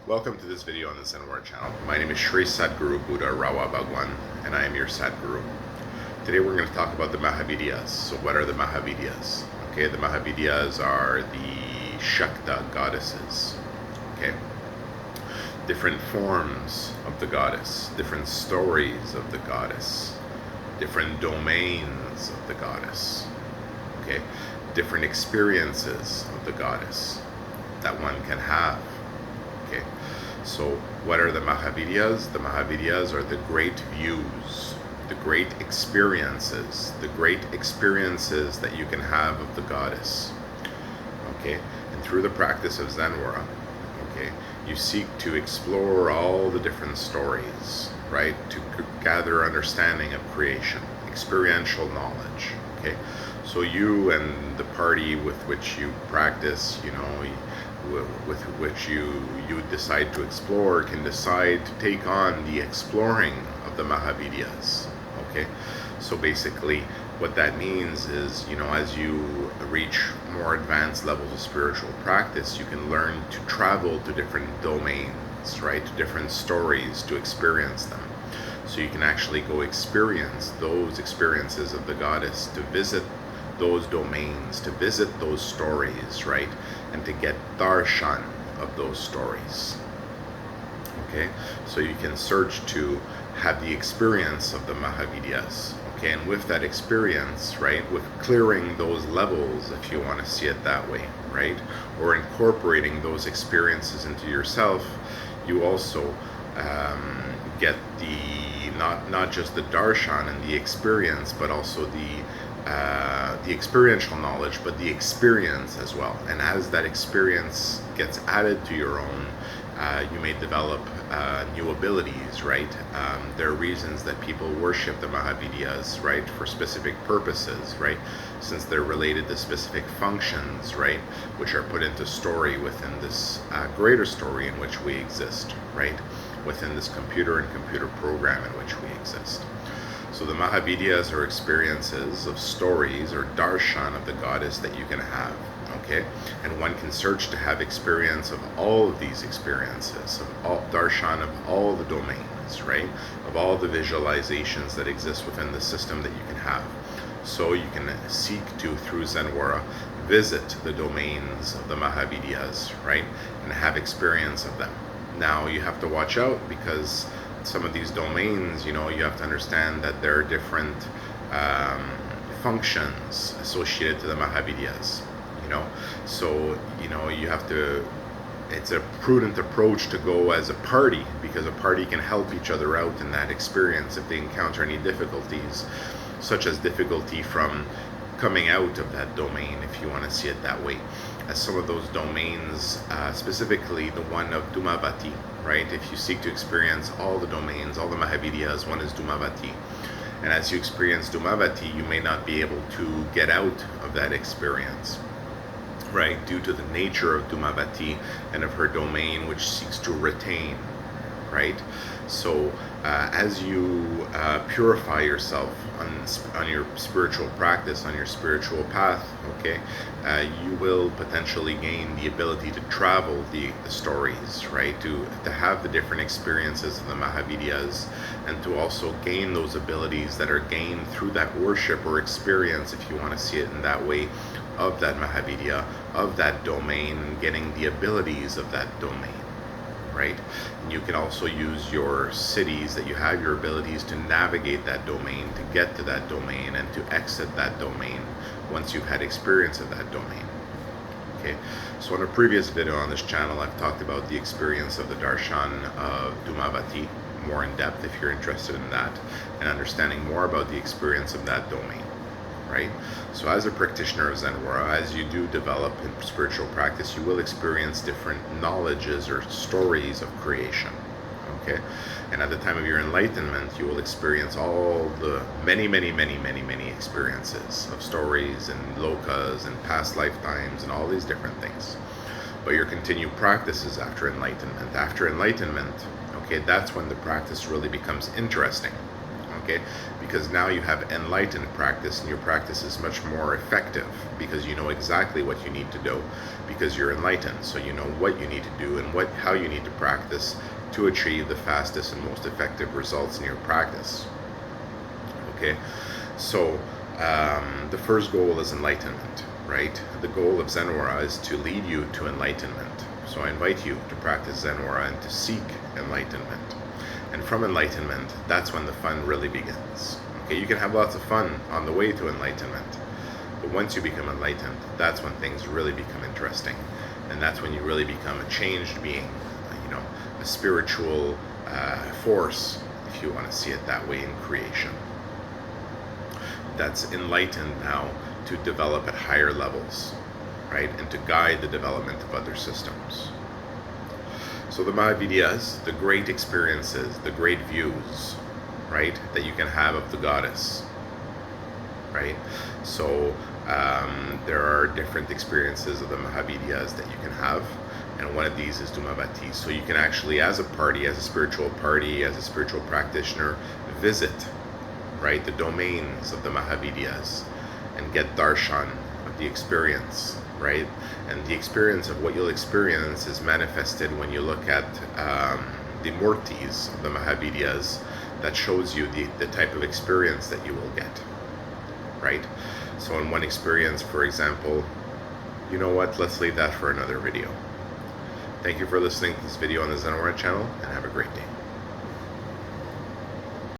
Welcome to this video on the Zenwar channel. My name is Shri Sadguru Buddha Rawa Bhagwan, and I am your Sadguru. Today we're going to talk about the Mahavidyas. So what are the Mahavidyas? Okay, the Mahavidyas are the Shakta goddesses. Okay, different forms of the goddess, different stories of the goddess, different domains of the goddess. Okay, different experiences of the goddess that one can have. Okay, so what are the Mahavidyas? The Mahavidyas are the great views, the great experiences that you can have of the goddess. Okay, and through the practice of Zenwara, okay, you seek to explore all the different stories, right, to gather understanding of creation, experiential knowledge. Okay, so you and the party with which you practice, with which you decide to explore, can decide to take on the exploring of the Mahavidyas. Okay, so basically what that means is, as you reach more advanced levels of spiritual practice, you can learn to travel to different domains, right, to different stories, to experience them. So you can actually go experience those experiences of the goddess, to visit those domains, to visit those stories, right, and to get darshan of those stories. Okay, so you can search to have the experience of the Mahavidyas. Okay, and with that experience, right, with clearing those levels, if you want to see it that way, right, or incorporating those experiences into yourself, you also get the not just the darshan and the experience, but also the experiential knowledge, but the experience as well. And as that experience gets added to your own, you may develop new abilities, right? There are reasons that people worship the Mahavidyas, right, for specific purposes, right, since they're related to specific functions, right, which are put into story within this greater story in which we exist, right, within this computer and computer program in which we exist. So the Mahavidyas are experiences of stories or darshan of the goddess that you can have, okay? And one can search to have experience of all of these experiences, of all darshan of all the domains, right? Of all the visualizations that exist within the system that you can have. So you can seek to, through Zenwara, visit the domains of the Mahavidyas, right? And have experience of them. Now you have to watch out, because some of these domains, you have to understand that there are different functions associated to the Mahavidyas, so you have to, it's a prudent approach to go as a party, because a party can help each other out in that experience if they encounter any difficulties, such as difficulty from coming out of that domain, if you want to see it that way. As some of those domains, specifically the one of Dhumavati, right? If you seek to experience all the domains, all the Mahavidyas, one is Dhumavati. And as you experience Dhumavati, you may not be able to get out of that experience, right? Due to the nature of Dhumavati and of her domain, which seeks to retain, right? So as you purify yourself on your spiritual practice, on your spiritual path, okay, you will potentially gain the ability to travel the stories, right, to have the different experiences of the Mahavidyas, and to also gain those abilities that are gained through that worship or experience, if you want to see it in that way, of that Mahavidya, of that domain, and getting the abilities of that domain, right? And you can also use your cities that you have, your abilities to navigate that domain, to get to that domain, and to exit that domain once you've had experience of that domain. Okay, so in a previous video on this channel, I've talked about the experience of the darshan of Dhumavati more in depth, if you're interested in that, and understanding more about the experience of that domain, right? So as a practitioner of Zenwara, as you do develop in spiritual practice, you will experience different knowledges or stories of creation, okay? And at the time of your enlightenment, you will experience all the many experiences of stories and lokas and past lifetimes and all these different things. But your continued practice is after enlightenment. After enlightenment, okay, that's when the practice really becomes interesting. okay? Because now you have enlightened practice, and your practice is much more effective because you know exactly what you need to do because you're enlightened. So you know what you need to do and how you need to practice to achieve the fastest and most effective results in your practice. Okay, so the first goal is enlightenment, right? The goal of Zen Aura is to lead you to enlightenment. So I invite you to practice Zen Aura and to seek enlightenment. And from enlightenment, that's when the fun really begins. Okay, you can have lots of fun on the way to enlightenment, but once you become enlightened, that's when things really become interesting. And that's when you really become a changed being, you know, a spiritual force, if you want to see it that way, in creation. That's enlightened now to develop at higher levels, right? And to guide the development of other systems. So the Mahavidyas, the great experiences, the great views, right, that you can have of the goddess, right? So there are different experiences of the Mahavidyas that you can have, and one of these is Dumavati. So you can actually, as a party, as a spiritual party, as a spiritual practitioner, visit, right, the domains of the Mahavidyas and get darshan of the experience, right? And the experience of what you'll experience is manifested when you look at the murtis of the Mahavidyas. That shows you the type of experience that you will get, right? So in one experience, for example, you know what, let's leave that for another video. Thank you for listening to this video on the Zen Aura channel, and have a great day.